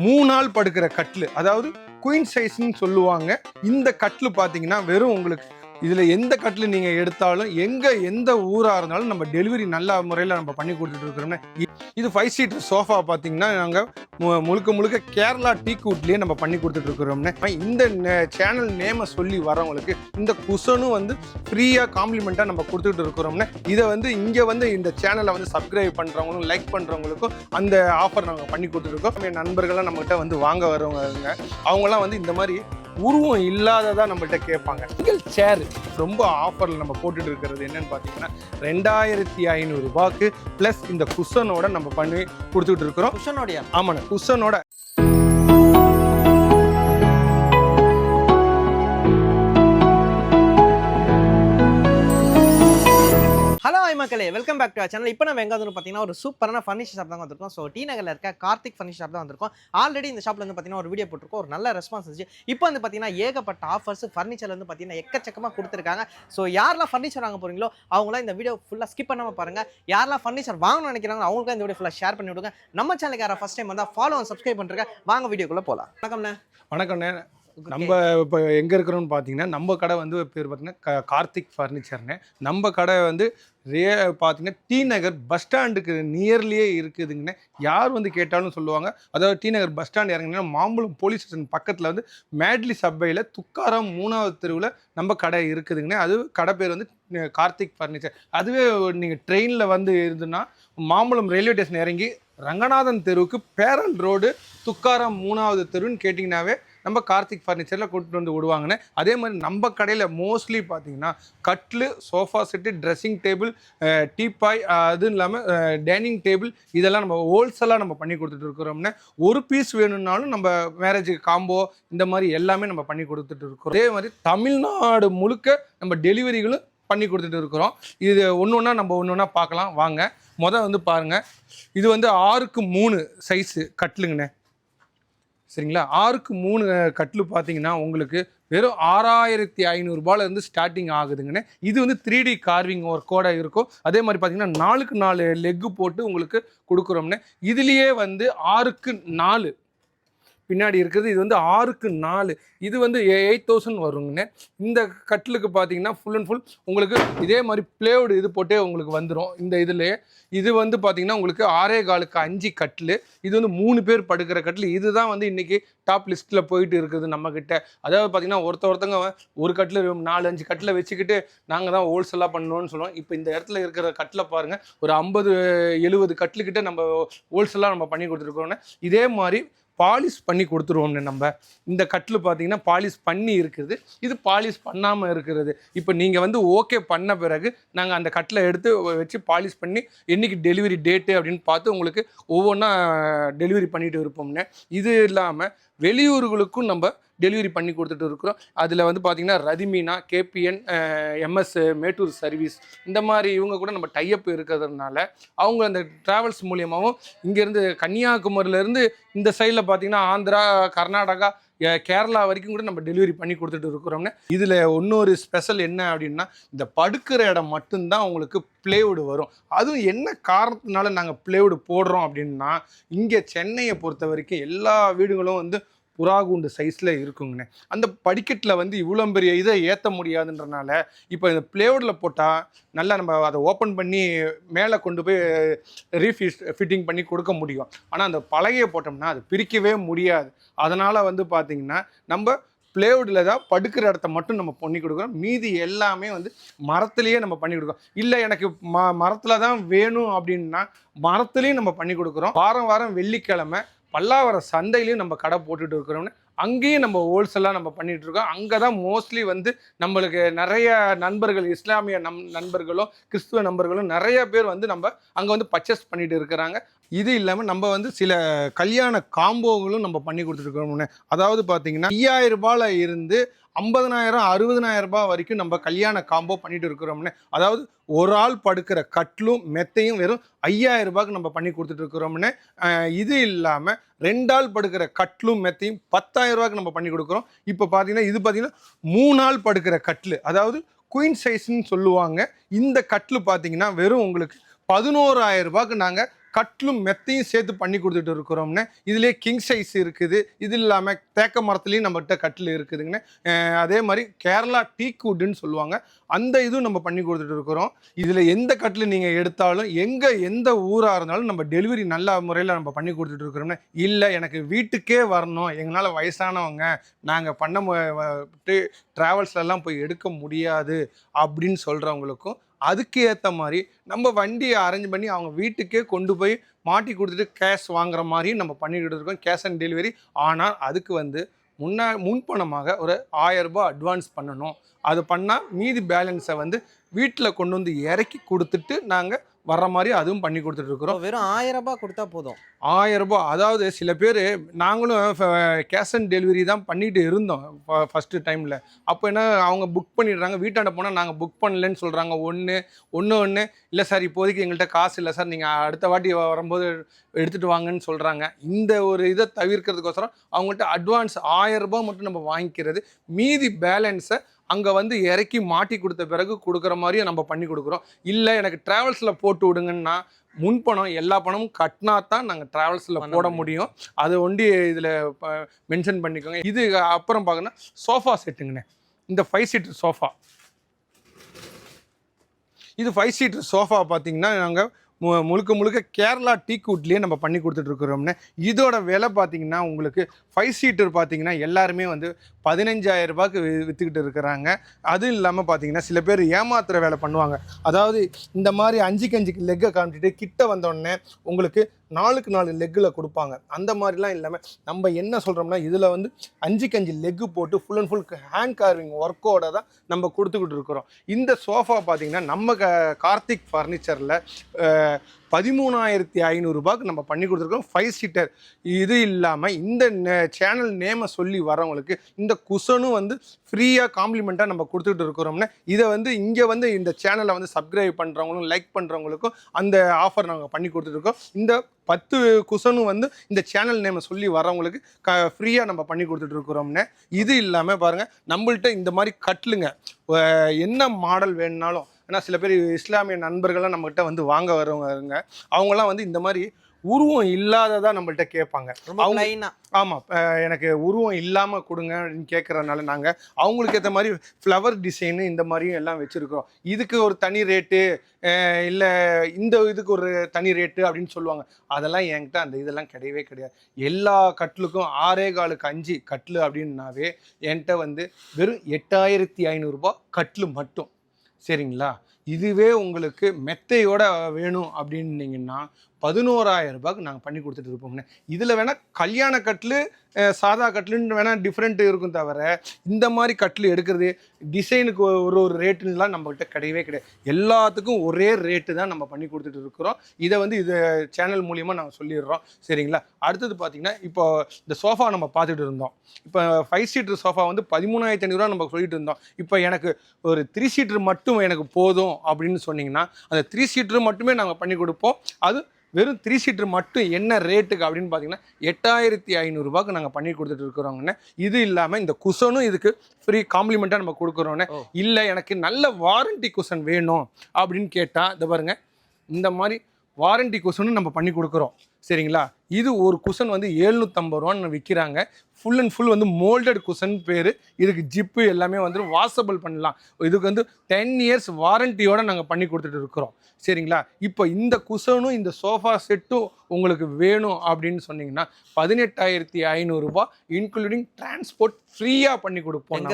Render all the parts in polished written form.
3 நாள் படுக்கிற கட்டில், அதாவது குயின் சைஸ்ன்னு சொல்லுவாங்க. இந்த கட்டில் பார்த்தீங்கன்னா வெறும் உங்களுக்கு இதில் எந்த கட்டில் நீங்கள் எடுத்தாலும் எந்த ஊராக இருந்தாலும் நம்ம டெலிவரி நல்ல முறையில் நம்ம பண்ணி கொடுத்துட்டு இருக்கிறோம்னா, இது 5 சீட்டர் சோஃபா பார்த்தீங்கன்னா நாங்கள் முழுக்க கேரளா டீக்வுட்லேயே நம்ம பண்ணி கொடுத்துட்டு இருக்கிறோம்னா, இந்த சேனல் நேமை சொல்லி வரவங்களுக்கு இந்த குஷனும் வந்து ஃப்ரீயாக காம்ப்ளிமெண்ட்டாக நம்ம கொடுத்துட்டு இருக்கிறோம்னா, இதை வந்து இங்கே வந்து இந்த சேனலை வந்து சப்ஸ்கிரைப் பண்ணுறவங்களும் லைக் பண்ணுறவங்களுக்கும் அந்த ஆஃபர் நாங்கள் பண்ணி கொடுத்துருக்கோம். என் நண்பர்கள்லாம் நம்மகிட்ட வந்து வாங்க வரவங்க அவங்களாம் வந்து இந்த மாதிரி உருவம் இல்லாததா நம்மள்கிட்ட கேட்பாங்க. சிங்கிள் சேர் ரொம்ப ஆஃபரில் நம்ம போட்டுட்டு இருக்கிறது என்னன்னு பார்த்தீங்கன்னா 2500 ரூபாய்க்கு ப்ளஸ் இந்த குஷனோட நம்ம பண்ணி கொடுத்துட்டு இருக்கிறோம். குஷனோட? ஆமாண்ணே, குஷனோட. ஹலோ மக்களே, welcome back to our channel. இப்போ நம்ம எங்கே வந்து பார்த்தீங்கன்னா ஒரு சூப்பரான ஃபர்னிச்சர் ஷாப் தான் வந்திருக்கோம். ஸோ டி நகரில் இருக்க கார்த்திக் ஃபர்னிச்சர் ஷாப் தான் வந்திருக்கோம். ஆல்ரெடி இந்த ஷாப்பில் வந்து பார்த்தீங்கன்னா ஒரு வீடியோ போட்டிருக்கோம், ஒரு நல்ல ரெஸ்பான்ஸ் இருந்துச்சு. இப்போ வந்து பார்த்தீங்கன்னா ஏகப்பட்ட ஆஃபர்ஸ் ஃபர்னிச்சர் வந்து பார்த்தீங்கன்னா எக்கச்சக்கமாக கொடுத்துருக்காங்க. ஸோ யாரெல்லாம் ஃபர்னிச்சர் வாங்க போகிறீங்களோ அவங்களாம் இந்த வீடியோ ஃபுல்லாக ஸ்கிப் பண்ணாமல் பாருங்கள். யாரெல்லாம் ஃபர்னிச்சர் வாங்கணும்னு நினைக்கிறாங்க அவங்களுக்கும் இந்த வீடியோ ஃபுல்லாக ஷேர் பண்ணி விடுங்க. நம்ம சேனலுக்கு யாராவது ஃபஸ்ட் டைம் வந்தால் ஃபாலோ அண்ட் சப்ஸ்கிரைப் பண்ணுறேன். வாங்க வீடியோக்குள்ளே போகலாம். வணக்கம்ண்ணே. வணக்கம்ண்ணே. நம்ம இப்போ எங்கே இருக்கிறோம்னு பார்த்தீங்கன்னா நம்ம கடை வந்து பேர் பார்த்தீங்கன்னா கார்த்திக் ஃபர்னிச்சர்னு. நம்ம கடை வந்து பார்த்தீங்கன்னா டி நகர் பஸ் ஸ்டாண்டுக்கு நியர்லியே இருக்குதுங்கண்ணே. யார் வந்து கேட்டாலும் சொல்லுவாங்க. அதாவது டி நகர் பஸ் ஸ்டாண்ட் இறங்கினா மாம்பழம் போலீஸ் ஸ்டேஷன் பக்கத்தில் வந்து மேட்லி சப்பையில் துக்காராம் 3வது தெருவில் நம்ம கடை இருக்குதுங்கண்ணே. அது கடை பேர் வந்து கார்த்திக் ஃபர்னிச்சர். அதுவே நீங்கள் ட்ரெயினில் வந்து இருந்துன்னா மாம்பழம் ரயில்வே ஸ்டேஷன் இறங்கி ரங்கநாதன் தெருவுக்கு பேரல் ரோடு துக்காராம் 3வது தெருன்னு கேட்டிங்கனாவே நம்ம கார்த்திக் ஃபர்னிச்சரில் கூப்பிட்டு வந்து விடுவாங்கன்னு. அதே மாதிரி நம்ம கடையில் மோஸ்ட்லி பார்த்தீங்கன்னா கட்லு, sofa set, dressing table, teapoy, அதுவும் இல்லாமல் டைனிங் டேபிள் இதெல்லாம் நம்ம ஹோல்சேலாக நம்ம பண்ணி கொடுத்துட்டு இருக்கிறோம்னா, ஒரு பீஸ் வேணும்னாலும் நம்ம மேரேஜுக்கு காம்போ இந்த மாதிரி எல்லாமே நம்ம பண்ணி கொடுத்துட்டு இருக்கிறோம். அதே மாதிரி தமிழ்நாடு முழுக்க நம்ம டெலிவரிகளும் பண்ணி கொடுத்துட்டு இருக்கிறோம். இது ஒன்று ஒன்றா பார்க்கலாம் வாங்க. வந்து பாருங்கள், இது வந்து 6க்கு 3 சைஸு கட்லுங்கண்ணே. சரிங்களா? 6க்கு 3 கட்லு பார்த்தீங்கன்னா உங்களுக்கு வெறும் 6500 ரூபாயிலேருந்து ஸ்டார்டிங் ஆகுதுங்கண்ணே. இது வந்து 3D கார்விங் ஒர்க்கோட இருக்கும். அதே மாதிரி பார்த்தீங்கன்னா 4க்கு 4 லெக்கு போட்டு உங்களுக்கு கொடுக்குறோம்னே. இதுலேயே வந்து 6க்கு 4 பின்னாடி இருக்கிறது. இது வந்து 6க்கு 4, இது வந்து 8000 வருங்கண்ணே. இந்த கட்டிலுக்கு பார்த்தீங்கன்னா ஃபுல் அண்ட் ஃபுல் உங்களுக்கு இதே மாதிரி பிளேவுடு இது போட்டே உங்களுக்கு வந்துடும். இந்த இதுலேயே இது வந்து பார்த்தீங்கன்னா உங்களுக்கு 6.25க்கு 5 கட்டில். இது வந்து 3 பேர் படுக்கிற கட்டில். இதுதான் வந்து இன்றைக்கி டாப் லிஸ்ட்டில் போயிட்டு இருக்குது நம்மக்கிட்ட. அதாவது பார்த்தீங்கன்னா ஒருத்தவங்க ஒரு கட்டில் 4-5 கட்டில் வச்சுக்கிட்டு நாங்கள் தான் ஹோல்சேலாக பண்ணணும்னு சொல்லுவோம். இப்போ இந்த இடத்துல இருக்கிற கட்டில் பாருங்கள், ஒரு 50-70 கட்டிலுக்கிட்ட நம்ம ஹோல்சேலாக நம்ம பண்ணி கொடுத்துருக்கோம்னா. இதே மாதிரி பாலிஷ் பண்ணி கொடுத்துருவோம்னு. நம்ம இந்த கட்டில் பார்த்தீங்கன்னா பாலிஷ் பண்ணி இருக்குது, இது பாலிஷ் பண்ணாமல் இருக்கிறது. இப்போ நீங்கள் வந்து ஓகே பண்ண பிறகு நாங்கள் அந்த கட்டில் எடுத்து வச்சு பாலிஷ் பண்ணி என்றைக்கு டெலிவரி டேட்டு அப்படின்னு பார்த்து உங்களுக்கு ஒவ்வொன்றா டெலிவரி பண்ணிட்டு இருப்போம்னே. இது இல்லாமல் வெளியூர்களுக்கும் நம்ம டெலிவரி பண்ணி கொடுத்துட்டு இருக்கிறோம். அதில் வந்து பார்த்திங்கன்னா Rathimeena, KPN, MS Mettur service இந்த மாதிரி இவங்க கூட நம்ம டைப் இருக்கிறதுனால அவங்க அந்த ட்ராவல்ஸ் மூலியமாகவும் இங்கேருந்து கன்னியாகுமரியிலேருந்து இந்த சைடில் பார்த்திங்கன்னா ஆந்திரா, கர்நாடகா, கேரளா வரைக்கும் கூட நம்ம டெலிவரி பண்ணி கொடுத்துட்டு இருக்கிறோம்னு. இதில் இன்னொரு ஸ்பெஷல் என்ன அப்படின்னா, இந்த படுக்கிற இடம் மட்டும்தான் உங்களுக்கு பிளேவுடு வரும். அதுவும் என்ன காரணத்தினால நாங்கள் பிளேவுடு போடுறோம் அப்படின்னா, இங்கே சென்னையை பொறுத்த வரைக்கும் எல்லா வீடுகளும் வந்து புறாகுண்டு சைஸில் இருக்குங்கண்ணே. அந்த படிக்கட்டில் வந்து இவ்வளோ பெரிய இதை ஏற்ற முடியாதுன்றனால இப்போ இந்த பிளேவுடில் போட்டால் நல்லா நம்ம அதை ஓப்பன் பண்ணி மேலே கொண்டு போய் ஃபிட்டிங் பண்ணி கொடுக்க முடியும். ஆனால் அந்த பலகையை போட்டோம்னா அது பிரிக்கவே முடியாது. அதனால் வந்து பார்த்திங்கன்னா நம்ம பிளேவுடில் தான் படுக்கிற இடத்த மட்டும் நம்ம பண்ணி கொடுக்குறோம். மீதி எல்லாமே வந்து மரத்துலேயே நம்ம பண்ணி கொடுக்குறோம். இல்லை எனக்கு மரத்தில் தான் வேணும் அப்படின்னா மரத்துலேயும் நம்ம பண்ணி கொடுக்குறோம். வாரம் வெள்ளிக்கிழமை பல்லாவரம் சந்தையிலையும் நம்ம கடை போட்டுட்டு இருக்கிறோம்னு. அங்கேயும் நம்ம ஹோல்சேலாக நம்ம பண்ணிகிட்டு இருக்கோம். அங்கே தான் மோஸ்ட்லி வந்து நம்மளுக்கு நிறைய நண்பர்கள், இஸ்லாமிய நண்பர்களும் கிறிஸ்துவ நண்பர்களும் நிறைய பேர் வந்து நம்ம அங்கே வந்து பர்ச்சேஸ் பண்ணிட்டு இருக்கிறாங்க. இது இல்லாமல் நம்ம வந்து சில கல்யாண காம்போகளும் நம்ம பண்ணி கொடுத்துருக்கோம்னு. அதாவது பார்த்தீங்கன்னா 5000 ரூபாயில் இருந்து 50,000 60,000 ரூபாய் வரைக்கும் நம்ம கல்யாண காம்போ பண்ணிட்டு இருக்கிறோம்னு. அதாவது ஒரு ஆள் படுக்கிற கட்டிலும் மெத்தையும் வெறும் 5000 ரூபாய்க்கு நம்ம பண்ணி கொடுத்துட்டு இருக்கிறோம்னு. இது இல்லாமல் 2 ஆள் படுக்கிற கட்டிலும் மெத்தையும் 10,000 ரூபாய்க்கு நம்ம பண்ணி கொடுக்குறோம். இப்போ பார்த்தீங்கன்னா இது பார்த்தீங்கன்னா 3 ஆள் படுக்கிற கட்டில், அதாவது குயின் சைஸ்ன்னு சொல்லுவாங்க. இந்த கட்டில் பார்த்தீங்கன்னா வெறும் உங்களுக்கு 11,000 ரூபாய்க்கு நாங்கள் கட்லும் மெத்தையும் சேர்த்து பண்ணி கொடுத்துட்டு இருக்கிறோம்னு. இதுலேயே கிங் சைஸ் இருக்குது. இது இல்லாமல் தேக்க மரத்துலேயும் நம்மகிட்ட கட்டில் இருக்குதுங்கண்ணே. அதே மாதிரி கேரளா டீக் வுட்டுன்னு சொல்லுவாங்க, அந்த இதுவும் நம்ம பண்ணி கொடுத்துட்டு இருக்கிறோம். இதில் எந்த கட்டில் நீங்கள் எடுத்தாலும் எந்த ஊராக இருந்தாலும் நம்ம டெலிவரி நல்ல முறையில் நம்ம பண்ணி கொடுத்துட்டு இருக்கிறோம்னா. இல்லை எனக்கு வீட்டுக்கே வரணும், எங்களால் வயசானவங்க நாங்கள் ட்ராவல்ஸ்லாம் போய் எடுக்க முடியாது அப்படின்னு சொல்கிறவங்களுக்கும் அதுக்கு ஏற்ற மாதிரி நம்ம வண்டியை அரேஞ்ச் பண்ணி அவங்க வீட்டுக்கே கொண்டு போய் மாட்டி கொடுத்துட்டு கேஷ் வாங்குற மாதிரியும் நம்ம பண்ணிக்கிட்டு இருக்கோம், கேஷ் ஆன் டெலிவரி. ஆனால் அதுக்கு முன்பணமாக ஒரு 1000 ரூபாய் அட்வான்ஸ் பண்ணணும். அது பண்ணால் மீதி பேலன்ஸை வீட்டில் கொண்டு வந்து இறக்கி கொடுத்துட்டு நாங்கள் வர்ற மாதிரி அதுவும் பண்ணி கொடுத்துட்ருக்குறோம். வெறும் 1000 ரூபாய் கொடுத்தா போதும். 1000 ரூபாய். அதாவது சில பேர் நாங்களும் கேஷ் ஆன் டெலிவரி தான் பண்ணிட்டு இருந்தோம் ஃபஸ்ட்டு டைமில். அப்போ என்ன அவங்க புக் பண்ணிடுறாங்க, வீட்டாண்ட போனால் நாங்கள் புக் பண்ணலன்னு சொல்கிறாங்க. ஒன்று இல்லை சார் இப்போதைக்கு எங்கள்கிட்ட காசு இல்லை சார், நீங்கள் அடுத்த வாட்டி வரும்போது எடுத்துகிட்டு வாங்கன்னு சொல்கிறாங்க. இந்த ஒரு இதை தவிர்க்கிறதுக்கோசரம் அவங்கள்ட்ட அட்வான்ஸ் 1000 ரூபாய் மட்டும் நம்ம வாங்கிக்கிறது, மீதி பேலன்ஸை அங்கே இறக்கி மாட்டி கொடுத்த பிறகு கொடுக்குற மாதிரியும் நம்ம பண்ணி கொடுக்குறோம். இல்லை எனக்கு ட்ராவல்ஸில் போட்டு விடுங்கன்னா முன்பணம் எல்லா பணமும் கட்டினா தான் நாங்கள் ட்ராவல்ஸில் போட முடியும். அதை ஒண்டி இதில் மென்ஷன் பண்ணிக்கோங்க. இது அப்புறம் பார்க்கணும் சோஃபா செட்டுங்கண்ணே. இந்த 5 சீட்டர் சோஃபா, இது 5 சீட்டர் சோஃபா பார்த்தீங்கன்னா நாங்கள் முழுக்க கேரளா டீக் வுட்லேயே நம்ம பண்ணி கொடுத்துட்ருக்குறோம்னு. இதோட விலை பார்த்தீங்கன்னா உங்களுக்கு 5 சீட்டர் பார்த்தீங்கன்னா எல்லாருமே 15,000 ரூபாய்க்கு விற்றுக்கிட்டு இருக்கிறாங்க. அதுவும் இல்லாமல் பார்த்தீங்கன்னா சில பேர் ஏமாத்துகிற வேலை பண்ணுவாங்க. அதாவது இந்த மாதிரி 5க்கு லெக்கை காமிச்சிட்டு கிட்ட வந்தோடனே உங்களுக்கு 4 லெக்கில் கொடுப்பாங்க. அந்த மாதிரிலாம் இல்லாமல் நம்ம என்ன சொல்கிறோம்னா இதில் 5 லெக்கு போட்டு full and full hand carving ஒர்க்கோட தான் நம்ம கொடுத்துக்கிட்டு இருக்கிறோம். இந்த சோஃபா பார்த்தீங்கன்னா நம்ம கார்த்திக் ஃபர்னிச்சரில் 13,500 ரூபாய்க்கு நம்ம பண்ணி கொடுத்துருக்கோம் 5 சீட்டர். இது இல்லாமல் இந்த சேனல் நேமை சொல்லி வரவங்களுக்கு இந்த குஷனும் ஃப்ரீயாக காம்ப்ளிமெண்ட்டாக நம்ம கொடுத்துட்டு இருக்கிறோம்னா. இதை இங்கே இந்த சேனலை சப்ஸ்கிரைப் பண்ணுறவங்களும் லைக் பண்ணுறவங்களுக்கும் அந்த ஆஃபர் நாங்கள் பண்ணி கொடுத்துட்ருக்கோம். இந்த 10 குஷனும் இந்த சேனல் நேமை சொல்லி வரவங்களுக்கு ஃப்ரீயாக நம்ம பண்ணி கொடுத்துட்ருக்குறோம்னே. இது இல்லாமல் பாருங்கள் நம்மள்ட்ட இந்த மாதிரி கட்லுங்க என்ன மாடல் வேணுனாலும். ஏன்னா சில பேர் இஸ்லாமிய நண்பர்கள்லாம் நம்மகிட்ட வாங்க வரவங்க அவங்களாம் இந்த மாதிரி உருவம் இல்லாததான் நம்மள்ட்ட கேட்பாங்க. ஆமாம், எனக்கு உருவம் இல்லாமல் கொடுங்க அப்படின்னு கேட்குறதுனால நாங்கள் அவங்களுக்கு ஏற்ற மாதிரி ஃப்ளவர் டிசைனு இந்த மாதிரியும் எல்லாம் வச்சுருக்கிறோம். இதுக்கு ஒரு தனி ரேட்டு, இல்லை இந்த இதுக்கு ஒரு தனி ரேட்டு அப்படின்னு சொல்லுவாங்க. அதெல்லாம் என்கிட்ட அந்த இதெல்லாம் கிடையவே கிடையாது. எல்லா கட்லுக்கும் 6.25 5 கட்லு அப்படின்னாவே என்கிட்ட வெறும் 8,500 ரூபாய் கட்லு மட்டும். சரிங்களா? இதுவே உங்களுக்கு மெத்தையோட வேணும் அப்படின்னீங்கன்னா 11,000 ரூபாய்க்கு நாங்கள் பண்ணி கொடுத்துட்டு இருப்போம்ண்ணே. இதில் வேணால் கல்யாண கட்லு சாதா கட்லுன்னு வேணால் டிஃப்ரெண்ட் இருக்கும், தவிர இந்த மாதிரி கட்லு எடுக்கிறது டிசைனுக்கு ஒரு ரேட்டுலாம் நம்மகிட்ட கிடையவே கிடையாது. எல்லாத்துக்கும் ஒரே ரேட்டு தான் நம்ம பண்ணி கொடுத்துட்டு இருக்கிறோம். இதை இது சேனல் மூலியமாக நாங்கள் சொல்லிடுறோம். சரிங்களா? அடுத்தது பார்த்திங்கன்னா இப்போ இந்த சோஃபா நம்ம பார்த்துட்டு இருந்தோம். இப்போ 5 சீட்டர் சோஃபா 13,500 நம்ம சொல்லிட்டு இருந்தோம். இப்போ எனக்கு ஒரு 3 சீட்டர் மட்டும் எனக்கு போதும் அப்படின்னு சொன்னீங்கன்னா அந்த 3 சீட்டர் மட்டுமே நாங்கள் பண்ணி கொடுப்போம். அது வெறும் 3 சீட்டர் மட்டும் என்ன ரேட்டுக்கு அப்படின்னு பார்த்தீங்கன்னா 8,500 ரூபாய்க்கு நாங்கள் பண்ணி கொடுத்துட்டு இருக்கிறோங்கண்ணே. இது இல்லாமல் இந்த குஷனும் இதுக்கு ஃப்ரீ காம்ப்ளிமெண்ட்டாக நம்ம கொடுக்குறோன்னே. இல்லை எனக்கு நல்ல வாரண்டி குஷன் வேணும் அப்படின்னு கேட்டால் இதை பாருங்கள், இந்த மாதிரி வாரண்டி குஷனும் நம்ம பண்ணி கொடுக்குறோம். சரிங்களா? இது ஒரு குஷன் 750 ரூபான்னு விற்கிறாங்க. Full and full moulded cushion பேர். இதுக்கு ஜிப்பு எல்லாமே வாஷபிள் பண்ணலாம். இதுக்கு 10 இயர்ஸ் வாரண்டியோடு நாங்கள் பண்ணி கொடுத்துட்டு இருக்கிறோம். சரிங்களா? இப்போ இந்த குஷனும் இந்த சோஃபா செட்டும் உங்களுக்கு வேணும் அப்படின்னு சொன்னீங்கன்னா 18,500 ரூபாய் இன்க்ளூடிங் டிரான்ஸ்போர்ட் ஃப்ரீயாக பண்ணி கொடுப்போம்.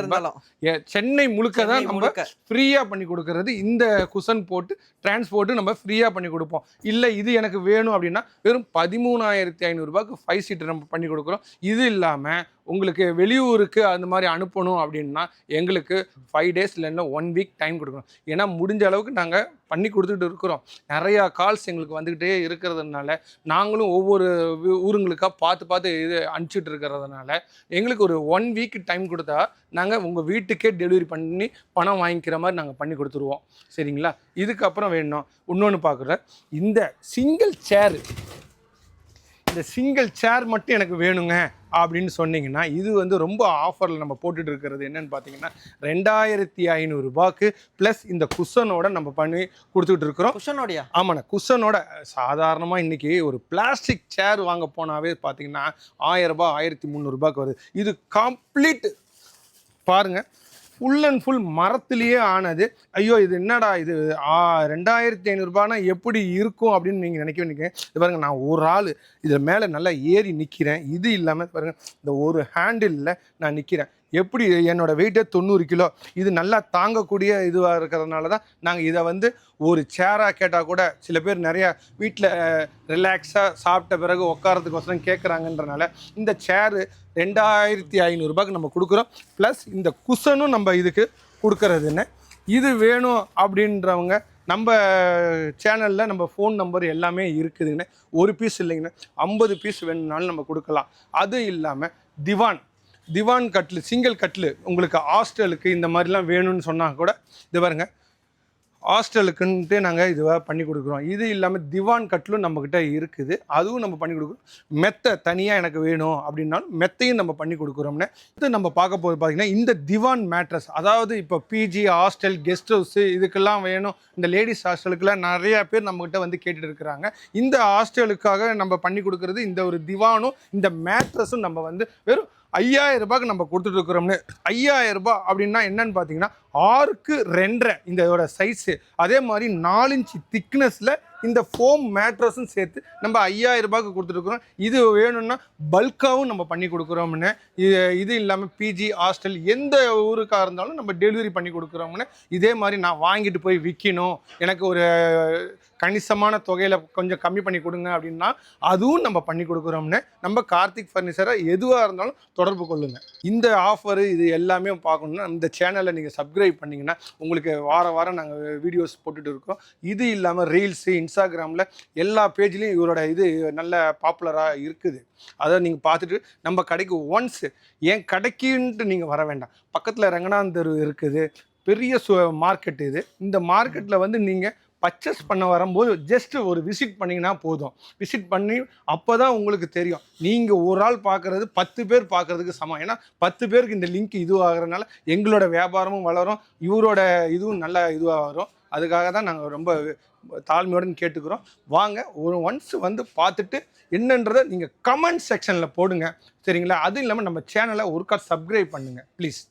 சென்னை முழுக்க தான் நம்ம ஃப்ரீயாக பண்ணி கொடுக்கறது. இந்த குஷன் போட்டு டிரான்ஸ்போர்ட்டு நம்ம ஃப்ரீயாக பண்ணி கொடுப்போம். இல்லை இது எனக்கு வேணும் அப்படின்னா வெறும் 13,500 ரூபாய்க்கு 5 சீட்டர் நம்ம பண்ணி கொடுக்குறோம். இது இல்லாமல் உங்களுக்கு வெளியூருக்கு அந்த மாதிரி அனுப்பணும் அப்படின்னா எங்களுக்கு 5 டேஸ் இல்லைன்னா 1 வீக் டைம் கொடுக்கணும். ஏன்னா முடிஞ்ச அளவுக்கு நாங்கள் பண்ணி கொடுத்துட்டு இருக்கிறோம். நிறையா கால்ஸ் எங்களுக்கு வந்துக்கிட்டே இருக்கிறதுனால நாங்களும் ஒவ்வொரு ஊருங்களுக்காக பார்த்து இது அனுப்பிச்சிட்டு இருக்கிறதுனால எங்களுக்கு ஒரு 1 வீக் டைம் கொடுத்தா நாங்கள் உங்கள் வீட்டுக்கே டெலிவரி பண்ணி பணம் வாங்கிக்கிற மாதிரி நாங்கள் பண்ணி கொடுத்துருவோம். சரிங்களா? இதுக்கப்புறம் வேணும் இன்னொன்று பார்க்குறேன், இந்த சிங்கிள் சேர் மட்டும் எனக்கு வேணுங்க அப்படின்னு சொன்னீங்கன்னா இது வந்து ரொம்ப ஆஃபரில் நம்ம போட்டுட்டு இருக்கிறது என்னன்னு பார்த்தீங்கன்னா 2500 ரூபாய்க்கு ப்ளஸ் இந்த குஷனோட நம்ம பண்ணி கொடுத்துட்டு இருக்கிறோம். குஷனோடயா? ஆமாண்ணா, குஷனோட. சாதாரணமாக இன்றைக்கி ஒரு பிளாஸ்டிக் சேர் வாங்க போனாவே பார்த்தீங்கன்னா 1000 ரூபாய் 1300 ரூபாய்க்கு வருது. இது கம்ப்ளீட் பாருங்கள், ஃபுல் அண்ட் ஃபுல் மரத்துலேயே ஆனது. ஐயோ இது என்னடா இது 2500 ரூபானா எப்படி இருக்கும் அப்படின்னு நீங்கள் நினைக்க இது பாருங்கள், நான் ஒரு ஆள் இதில் மேலே நல்லா ஏறி நிற்கிறேன். இது இல்லாமல் பாருங்கள், இந்த ஒரு ஹேண்டிலில் நான் நிற்கிறேன். எப்படி என்னோடய வெயிட்டே 90 கிலோ. இது நல்லா தாங்கக்கூடிய இதுவாக இருக்கிறதுனால தான் நாங்கள் இதை வந்து ஒரு சேராக கேட்டால் கூட சில பேர் நிறையா வீட்டில் ரிலாக்ஸாக சாப்பிட்ட பிறகு உட்காரத்துக்கோசரம் கேட்குறாங்கன்றனால இந்த சேரு 2500 ரூபாய்க்கு நம்ம கொடுக்குறோம். ப்ளஸ் இந்த குஷனும் நம்ம இதுக்கு கொடுக்கறதுன்னு. இது வேணும் அப்படின்றவங்க நம்ம சேனலில் நம்ம ஃபோன் நம்பர் எல்லாமே இருக்குதுங்கண்ணே. ஒரு பீஸ் இல்லைங்கண்ணே, 50 பீஸ் வேணும்னாலும் நம்ம கொடுக்கலாம். அது இல்லாமல் திவான் கட்லு, சிங்கிள் கட்லு உங்களுக்கு ஹாஸ்டலுக்கு இந்த மாதிரிலாம் வேணும்னு சொன்னால் கூட இது பாருங்க, ஹாஸ்டலுக்குன்ட்டு நாங்கள் இதுவாக பண்ணி கொடுக்குறோம். இது இல்லாமல் திவான் கட்லும் நம்மக்கிட்ட இருக்குது, அதுவும் நம்ம பண்ணி கொடுக்குறோம். மெத்தை தனியாக எனக்கு வேணும் அப்படின்னாலும் மெத்தையும் நம்ம பண்ணி கொடுக்குறோம்னே. இது நம்ம பார்க்க போது பார்த்திங்கன்னா இந்த திவான் மேட்ரஸ், அதாவது இப்போ பிஜி ஹாஸ்டல் கெஸ்ட் ஹவுஸு இதுக்கெல்லாம் வேணும். இந்த லேடிஸ் ஹாஸ்டலுக்கெல்லாம் நிறையா பேர் நம்மக்கிட்ட வந்து கேட்டுட்டு இருக்கிறாங்க. இந்த ஹாஸ்டலுக்காக நம்ம பண்ணி கொடுக்குறது இந்த ஒரு திவானும் இந்த மேட்ரஸும் நம்ம வந்து வெறும் 5000 ரூபாய்க்கு நம்ம கொடுத்துட்டு இருக்கிறோம்னு. 5000 ரூபாய் அப்படின்னா என்னன்னு பார்த்தீங்கன்னா 6க்கு 2.5 இதோட சைஸு, அதே மாதிரி 4 இன்ச் திக்னஸில் இந்த ஃபோம் மேட்ரஸும் சேர்த்து நம்ம 5000 ரூபாய்க்கு கொடுத்துருக்குறோம். இது வேணும்னா பல்காகவும் நம்ம பண்ணி கொடுக்குறோம்னு. இது இல்லாமல் பிஜி ஹாஸ்டல் எந்த ஊருக்காக இருந்தாலும் நம்ம டெலிவரி பண்ணி கொடுக்குறோம்னு. இதே மாதிரி நான் வாங்கிட்டு போய் விற்கணும், எனக்கு ஒரு கணிசமான தொகையில் கொஞ்சம் கம்மி பண்ணி கொடுங்க அப்படின்னா அதுவும் நம்ம பண்ணி கொடுக்குறோம்னு. நம்ம கார்த்திக் ஃபர்னிச்சரை எதுவாக இருந்தாலும் தொடர்பு கொள்ளுங்கள். இந்த ஆஃபரு இது எல்லாமே பார்க்கணுன்னா இந்த சேனலை நீங்கள் சப்ஸ்கிரைப் பண்ணிங்கன்னா உங்களுக்கு வாரம் நாங்கள் வீடியோஸ் போட்டுட்டு இருக்கோம். இது இல்லாமல் ரீல்ஸு இன்ஸ்டாகிராமில் எல்லா பேஜ்லேயும் இவரோட இது நல்ல பாப்புலராக இருக்குது. அதை நீங்கள் பார்த்துட்டு நம்ம கடைக்கு ஒன்ஸ் என் கடைக்குன்ட்டு நீங்கள் வர வேண்டாம். பக்கத்தில் ரங்கநாதன் தெரு இருக்குது, பெரிய மார்க்கெட் இது. இந்த மார்க்கெட்டில் வந்து நீங்கள் பர்ச்சேஸ் பண்ண வரும்போது ஜஸ்ட் ஒரு விசிட் பண்ணிங்கன்னா போதும். விசிட் பண்ணி அப்போ தான் உங்களுக்கு தெரியும். நீங்கள் ஒரு ஆள் பார்க்குறது 10 பேர் பார்க்குறதுக்கு சமம். ஏன்னா 10 பேருக்கு இந்த லிங்க் இதுவாகிறதுனால எங்களோட வியாபாரமும் வளரும், இவரோட இதுவும் நல்ல இதுவாக வரும். அதுக்காக தான் நாங்கள் ரொம்ப தாழ்மையுடன் கேட்டுக்கிறோம். வாங்க ஒன்ஸ் வந்து பார்த்துட்டு என்னன்றதை நீங்கள் கமெண்ட் செக்ஷனில் போடுங்க, சரிங்களா? அதுவும் இல்லாமல் நம்ம சேனலை ஒருக்கா சப்ஸ்கிரைப் பண்ணுங்கள் ப்ளீஸ்.